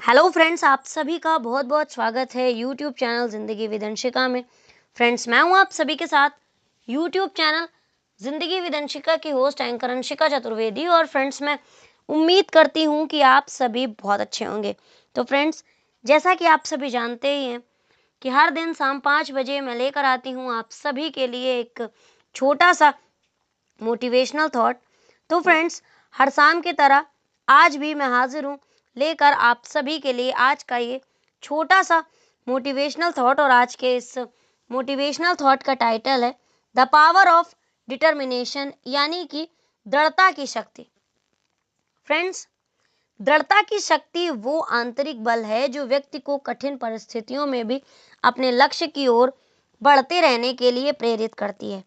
Hello friends, आप सभी का बहुत बहुत स्वागत है यूट्यूब चैनल ज़िंदगी विद अंशिका में। फ्रेंड्स, मैं हूं आप सभी के साथ यूट्यूब चैनल ज़िंदगी विद अंशिका की होस्ट एंकर अंशिका चतुर्वेदी। और फ्रेंड्स, मैं उम्मीद करती हूं कि आप सभी बहुत अच्छे होंगे। तो फ्रेंड्स, जैसा कि आप सभी जानते ही हैं कि हर दिन शाम 5 बजे मैं लेकर आती हूँ आप सभी के लिए एक छोटा सा मोटिवेशनल थॉट। तो फ्रेंड्स, हर शाम की तरह आज भी मैं हाजिर हूँ लेकर आप सभी के लिए आज का ये छोटा सा मोटिवेशनल थॉट। और आज के इस मोटिवेशनल थॉट का टाइटल है द पावर ऑफ डिटर्मिनेशन, यानी कि दृढ़ता की शक्ति। फ्रेंड्स, दृढ़ता की शक्ति वो आंतरिक बल है जो व्यक्ति को कठिन परिस्थितियों में भी अपने लक्ष्य की ओर बढ़ते रहने के लिए प्रेरित करती है।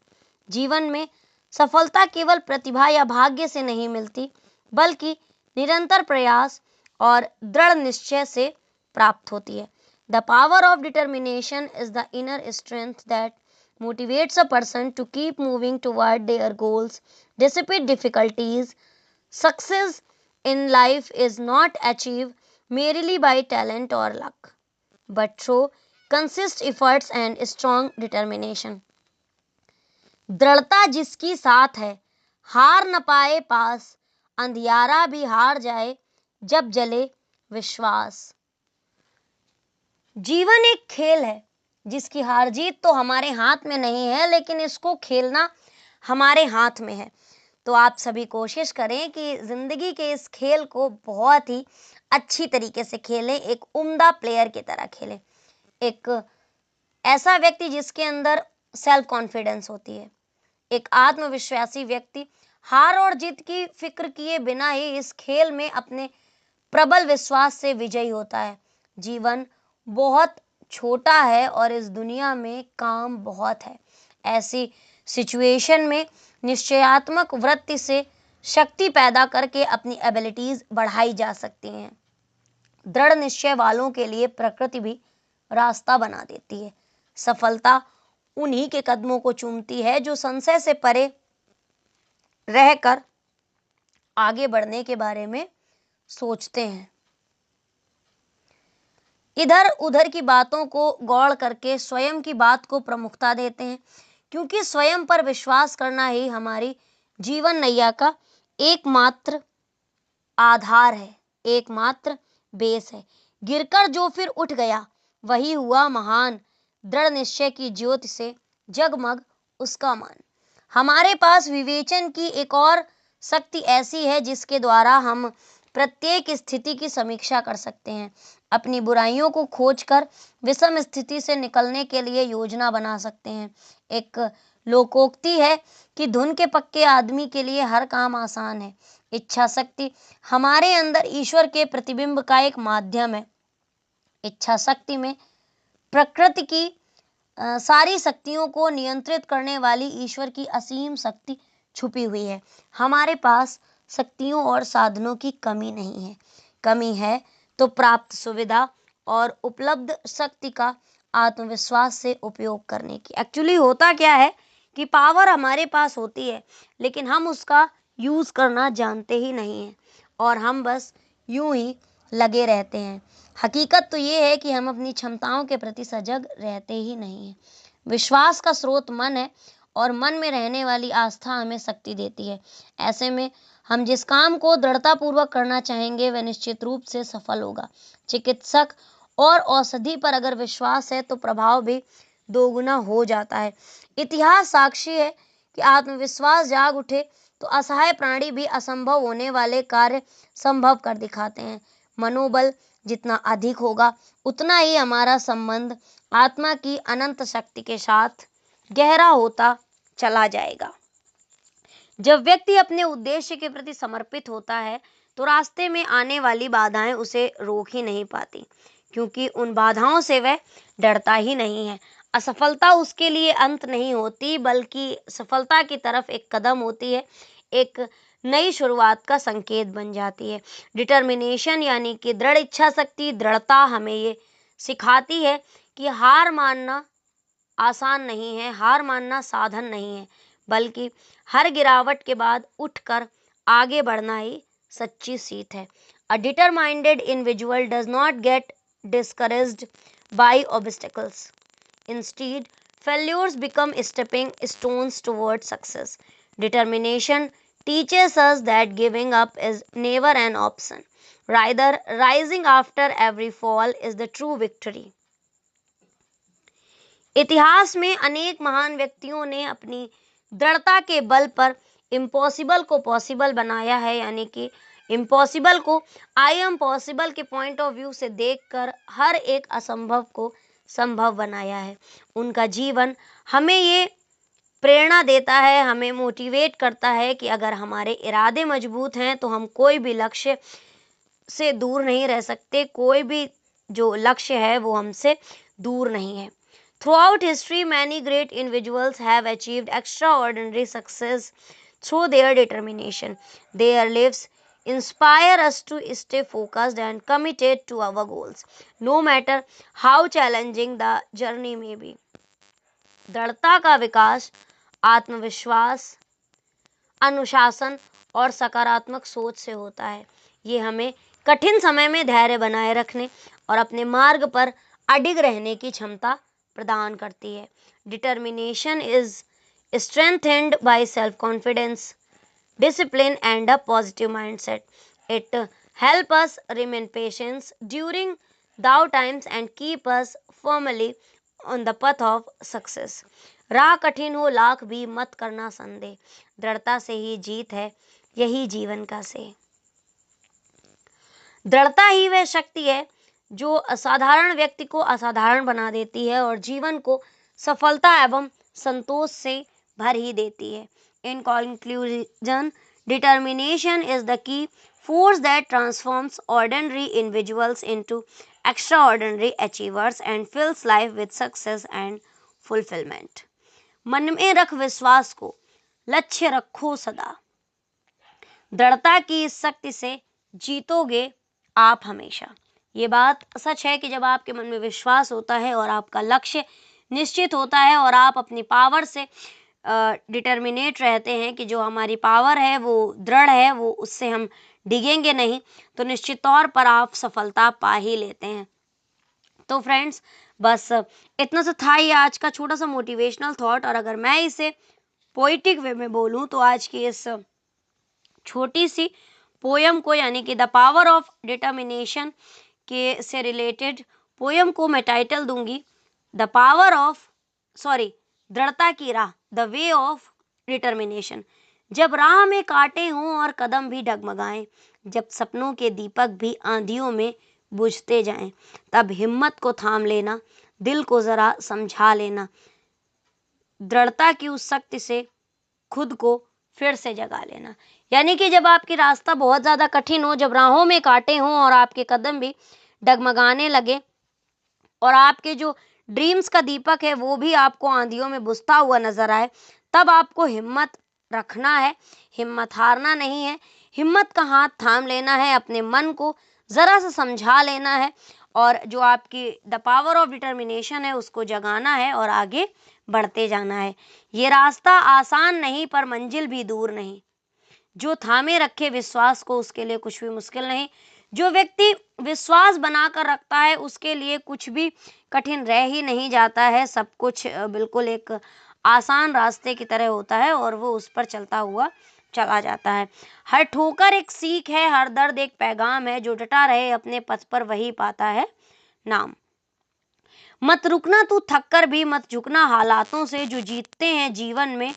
जीवन में सफलता केवल प्रतिभा या भाग्य से नहीं मिलती, बल्कि निरंतर प्रयास और दृढ़ निश्चय से प्राप्त होती है। The power of determination is the inner strength that motivates a person to keep moving toward their goals despite difficulties. Success in life is not achieved merely by talent or luck, but through consistent efforts and strong determination. दृढ़ता जिसकी साथ है, हार न पाए पास, अंधियारा भी हार जाए जब जले विश्वास। जीवन एक खेल है जिसकी हार जीत तो हमारे हाथ में नहीं है, लेकिन इसको खेलना हमारे हाथ में है। तो आप सभी कोशिश करें कि जिंदगी के इस खेल को बहुत ही अच्छी तरीके से खेलें, एक उम्दा प्लेयर की तरह खेलें, एक ऐसा व्यक्ति जिसके अंदर सेल्फ कॉन्फिडेंस होती है, एक आत्मविश्वासी व्यक्ति हार और जीत की फिक्र किए बिना ही इस खेल में अपने प्रबल विश्वास से विजयी होता है। जीवन बहुत छोटा है और इस दुनिया में काम बहुत है। ऐसी सिचुएशन में निश्चयात्मक वृत्ति से शक्ति पैदा करके अपनी एबिलिटीज बढ़ाई जा सकती हैं। दृढ़ निश्चय वालों के लिए प्रकृति भी रास्ता बना देती है। सफलता उन्हीं के कदमों को चूमती है जो संशय से परे रहकर आगे बढ़ने के बारे में सोचते हैं, इधर उधर की बातों को गौड़ करके स्वयं की बात को प्रमुखता देते हैं, क्योंकि स्वयं पर विश्वास करना ही हमारी जीवन नैया का एकमात्र आधार है, एकमात्र बेस है। गिरकर जो फिर उठ गया वही हुआ महान, दृढ़ निश्चय की ज्योति से जगमग उसका मान। हमारे पास विवेचन की एक और शक्ति ऐसी है जिसके द्वारा हम प्रत्येक स्थिति की समीक्षा कर सकते हैं, अपनी बुराइयों को खोजकर विषम स्थिति से निकलने के लिए योजना बना सकते हैं। एक लोकोक्ति है कि धुन के पक्के आदमी के लिए हर काम आसान है। इच्छा शक्ति हमारे अंदर ईश्वर के प्रतिबिंब का एक माध्यम है। इच्छा शक्ति में प्रकृति की सारी शक्तियों को नियंत्रित करने वाली ईश्वर की असीम शक्ति छुपी हुई है। हमारे पास शक्तियों और साधनों की कमी नहीं है। कमी है तो प्राप्त सुविधा और उपलब्ध शक्ति का आत्मविश्वास से उपयोग करने की। एक्चुअली होता क्या है कि पावर हमारे पास होती है, लेकिन हम उसका यूज करना जानते ही नहीं हैं और हम बस यूं ही लगे रहते हैं। हकीकत तो ये है कि हम अपनी क्षमताओं के प्रति सजग रहते ही नहीं हैं। विश्वास का स्रोत मन है और मन में रहने वाली आस्था हमें शक्ति देती है। ऐसे में हम जिस काम को दृढ़तापूर्वक करना चाहेंगे वह निश्चित रूप से सफल होगा। चिकित्सक और औषधि पर अगर विश्वास है तो प्रभाव भी दोगुना हो जाता है। इतिहास साक्षी है कि आत्मविश्वास जाग उठे तो असहाय प्राणी भी असंभव होने वाले कार्य संभव कर दिखाते हैं। मनोबल जितना अधिक होगा उतना ही हमारा संबंध आत्मा की अनंत शक्ति के साथ गहरा होता चला जाएगा। जब व्यक्ति अपने उद्देश्य के प्रति समर्पित होता है तो रास्ते में आने वाली बाधाएं उसे रोक ही नहीं पाती, क्योंकि उन बाधाओं से वह डरता ही नहीं है। असफलता उसके लिए अंत नहीं होती, बल्कि सफलता की तरफ एक कदम होती है, एक नई शुरुआत का संकेत बन जाती है। डिटर्मिनेशन यानी कि दृढ़ इच्छा शक्ति, दृढ़ता हमें ये सिखाती है कि हार मानना आसान नहीं है, हार मानना साधन नहीं है, बल्कि हर गिरावट के बाद उठकर आगे बढ़ना ही सच्ची सीख है। A determined individual does not get discouraged by obstacles. Instead, failures become stepping stones towards success. Determination teaches us that giving up is never an option. Rather, rising after every fall is the true victory. इतिहास में अनेक महान व्यक्तियों ने अपनी दृढ़ता के बल पर इम्पॉसिबल को पॉसिबल बनाया है, यानी कि इम्पॉसिबल को आई एम पॉसिबल के पॉइंट ऑफ व्यू से देखकर हर एक असंभव को संभव बनाया है। उनका जीवन हमें ये प्रेरणा देता है, हमें मोटिवेट करता है कि अगर हमारे इरादे मजबूत हैं तो हम कोई भी लक्ष्य से दूर नहीं रह सकते, कोई भी जो लक्ष्य है वो हमसे दूर नहीं है। Throughout history, many great individuals have achieved extraordinary success through their determination. Their lives inspire us to stay focused and committed to our goals, no matter how challenging the journey may be. दृढ़ता का विकास आत्मविश्वास, अनुशासन और सकारात्मक सोच से होता है। ये हमें कठिन समय में धैर्य बनाए रखने और अपने मार्ग पर अडिग रहने की क्षमता प्रदान करती है। Determination is strengthened by self confidence, discipline and a positive mindset. It helps us remain patient during doubt times and keep us firmly on the path of success. राह कठिन हो लाख भी मत करना संदेह, दृढ़ता से ही जीत है, यही जीवन का से। दृढ़ता ही वह शक्ति है जो असाधारण व्यक्ति को असाधारण बना देती है और जीवन को सफलता एवं संतोष से भर ही देती है। In conclusion, determination is the key force that transforms ordinary individuals into extraordinary achievers and fills life with success and fulfillment. मन में रख विश्वास को, लक्ष्य रखो सदा, दृढ़ता की इस शक्ति से जीतोगे आप हमेशा। ये बात सच है कि जब आपके मन में विश्वास होता है और आपका लक्ष्य निश्चित होता है और आप अपनी पावर से डिटर्मिनेट रहते हैं कि जो हमारी पावर है वो दृढ़ है, वो उससे हम डिगेंगे नहीं, तो निश्चित तौर पर आप सफलता पा ही लेते हैं। तो फ्रेंड्स, बस इतना सा था ये आज का छोटा सा मोटिवेशनल थॉट। और अगर मैं इसे पोइटिक वे में बोलूं तो आज की इस छोटी सी पोयम को, यानी कि द पावर ऑफ डिटर्मिनेशन के से रिलेटेड पोयम को मैं टाइटल दूंगी द पावर ऑफ दृढ़ता की राह, द वे ऑफ डिटर्मिनेशन। जब राह में कांटे हों और कदम भी डगमगाएं, जब सपनों के दीपक भी आंधियों में बुझते जाएं, तब हिम्मत को थाम लेना, दिल को जरा समझा लेना, दृढ़ता की उस शक्ति से खुद को फिर से जगा लेना। यानी कि जब आपकी रास्ता बहुत ज़्यादा कठिन हो, जब राहों में कांटे हों और आपके कदम भी डगमगाने लगे और आपके जो ड्रीम्स का दीपक है वो भी आपको आंधियों में बुझता हुआ नजर आए, तब आपको हिम्मत रखना है, हिम्मत हारना नहीं है, हिम्मत का हाथ थाम लेना है, अपने मन को ज़रा सा समझा लेना है और जो आपकी द पावर ऑफ डिटर्मिनेशन है उसको जगाना है और आगे बढ़ते जाना है। ये रास्ता आसान नहीं पर मंजिल भी दूर नहीं, जो थामे रखे विश्वास को उसके लिए कुछ भी मुश्किल नहीं। जो व्यक्ति विश्वास बनाकर रखता है उसके लिए कुछ भी कठिन रह ही नहीं जाता है, सब कुछ बिल्कुल एक आसान रास्ते की तरह होता है और वो उस पर चलता हुआ चला जाता है। हर ठोकर एक सीख है, हर दर्द एक पैगाम है, जो डटा रहे अपने पथ पर वही पाता है नाम। मत रुकना तू थक कर भी मत झुकना हालातों से, जो जीतते हैं जीवन में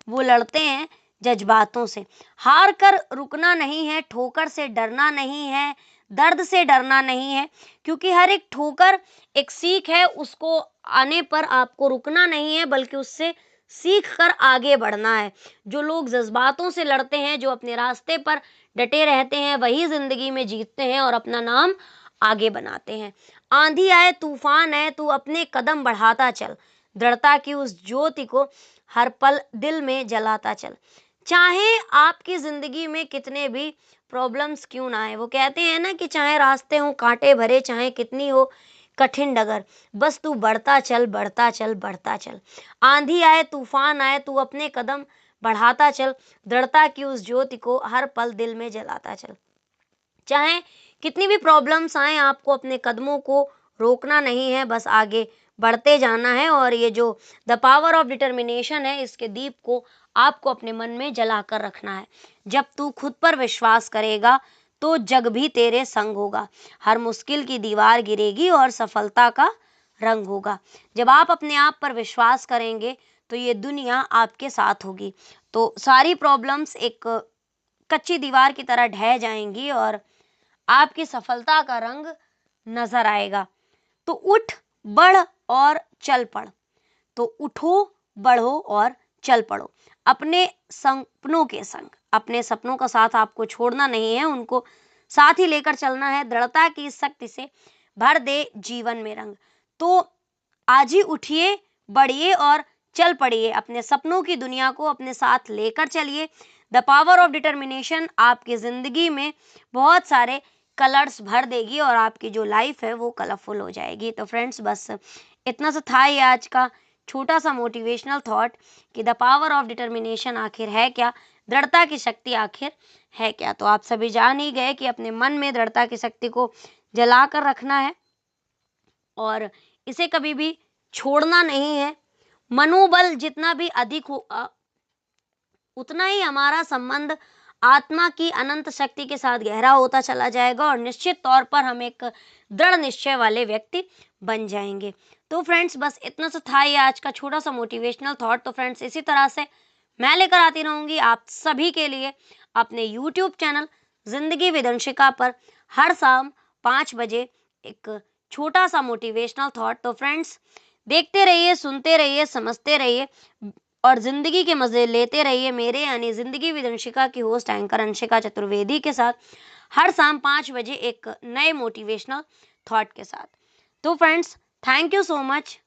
वो लड़ते हैं जज्बातों से। हार कर रुकना नहीं है, ठोकर से डरना नहीं है, दर्द से डरना नहीं है, क्योंकि हर एक ठोकर एक सीख है, उसको आने पर आपको रुकना नहीं है बल्कि उससे सीख कर आगे बढ़ना है। जो लोग जज्बातों से लड़ते हैं, जो अपने रास्ते पर डटे रहते हैं, वही जिंदगी में जीतते हैं और अपना नाम आगे बनाते हैं। आंधी आए तूफान आए तू अपने कदम बढ़ाता चल, दृढ़ता की उस ज्योति को हर पल दिल में जलाता चल। चाहे आपकी जिंदगी में कितने भी प्रॉब्लम्स क्यों ना आए, वो कहते हैं ना कि चाहे रास्ते हो कांटे भरे, चाहे कितनी हो कठिन डगर, बस तू बढ़ता चल बढ़ता चल बढ़ता चल। आंधी आए तूफान आए तू अपने कदम बढ़ाता चल, दृढ़ता की उस ज्योति को हर पल दिल में जलाता चल। चाहे कितनी भी प्रॉब्लम्स आए, आपको अपने कदमों को रोकना नहीं है, बस आगे बढ़ते जाना है। और ये जो द पावर ऑफ डिटर्मिनेशन है, इसके दीप को आपको अपने मन में जलाकर रखना है। जब तू खुद पर विश्वास करेगा तो जग भी तेरे संग होगा, हर मुश्किल की दीवार गिरेगी और सफलता का रंग होगा। जब आप अपने आप पर विश्वास करेंगे तो ये दुनिया आपके साथ होगी, तो सारी प्रॉब्लम्स एक कच्ची दीवार की तरह ढह जाएंगी और आपकी सफलता का रंग नजर आएगा। तो उठ, बढ़ और चल पड़। तो उठो, बढ़ो और चल पड़ो अपने सपनों के संग। अपने सपनों का साथ आपको छोड़ना नहीं है, उनको साथ ही लेकर चलना है। दृढ़ता की इस शक्ति से भर दे जीवन में रंग। तो आज ही उठिए, बढ़िए और चल पड़िए, अपने सपनों की दुनिया को अपने साथ लेकर चलिए। द पावर ऑफ डिटर्मिनेशन आपकी जिंदगी में बहुत सारे कलर्स भर देगी और आपकी जो लाइफ है वो कलरफुल हो जाएगी। तो फ्रेंड्स, बस इतना सा था ये आज का छोटा सा मोटिवेशनल थॉट कि द पावर ऑफ डिटर्मिनेशन आखिर है क्या, दृढ़ता की शक्ति आखिर है क्या। तो आप सभी जान ही गए कि अपने मन में दृढ़ता की शक्ति को जला कर रखना है और इसे कभी भी छोड़ना नहीं है। मनोबल जितना भी अधिक होगा, उतना ही हमारा संबंध आत्मा की अनंत शक्ति के साथ गहरा होता चला जाएगा और निश्चित तौर पर हम एक दृढ़ निश्चय वाले व्यक्ति बन जाएंगे। तो फ्रेंड्स, बस इतना सा था ये आज का छोटा सा मोटिवेशनल थॉट। तो फ्रेंड्स, इसी तरह से मैं लेकर आती रहूंगी आप सभी के लिए अपने YouTube चैनल जिंदगी विदंशिका पर हर शाम 5 बजे एक छोटा सा मोटिवेशनल थॉट। तो फ्रेंड्स, देखते रहिए, सुनते रहिए, समझते रहिए और जिंदगी के मजे लेते रहिए मेरे यानी जिंदगी विदंशिका की होस्ट एंकर अंशिका चतुर्वेदी के साथ हर शाम 5 बजे एक नए मोटिवेशनल थॉट के साथ। तो friends, thank you so much,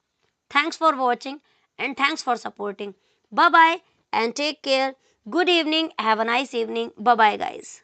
thanks for watching and thanks for supporting. Bye bye and take care. Good evening, have a nice evening. Bye bye guys.